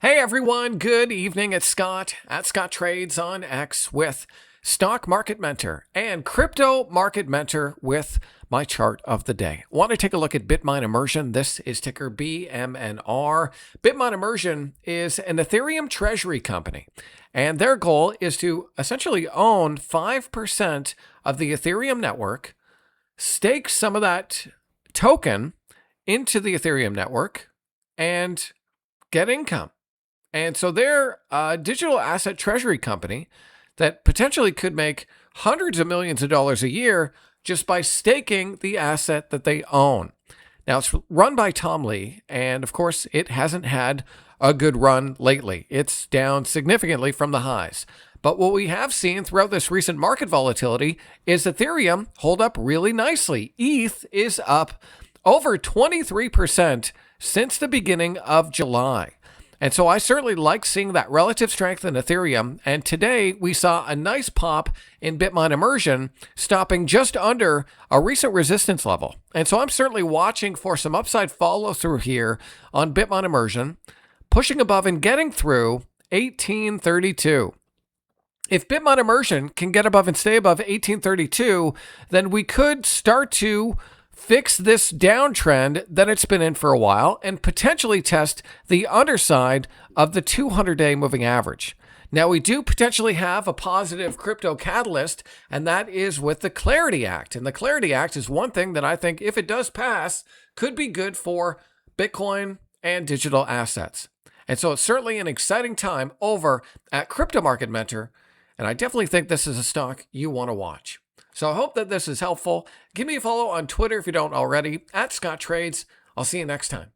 Hey everyone, good evening. It's Scott at Scott Trades on X with Stock Market Mentor and Crypto Market Mentor with my chart of the day. Want to take a look at Bitmine Immersion. This is ticker BMNR. Bitmine Immersion is an Ethereum treasury company, and their goal is to essentially own 5% of the Ethereum network, stake some of that token into the Ethereum network, and get income. And so they're a digital asset treasury company that potentially could make hundreds of millions of dollars a year just by staking the asset that they own. Now, it's run by Tom Lee, and of course, it hasn't had a good run lately. It's down significantly from the highs. But what we have seen throughout this recent market volatility is Ethereum hold up really nicely. ETH is up over 23% since the beginning of July. And so I certainly like seeing that relative strength in Ethereum. And today we saw a nice pop in Bitmine Immersion, stopping just under a recent resistance level. And so I'm certainly watching for some upside follow through here on Bitmine Immersion, pushing above and getting through 1832. If Bitmine Immersion can get above and stay above 1832, then we could start to fix this downtrend that it's been in for a while and potentially test the underside of the 200-day moving average. Now, we do potentially have a positive crypto catalyst, and that is with the Clarity Act. And the Clarity Act is one thing that I think, if it does pass, could be good for Bitcoin and digital assets. And so it's certainly an exciting time over at Crypto Market Mentor, and I definitely think this is a stock you want to watch. So I hope that this is helpful. Give me a follow on Twitter if you don't already, at Scott Trades. I'll see you next time.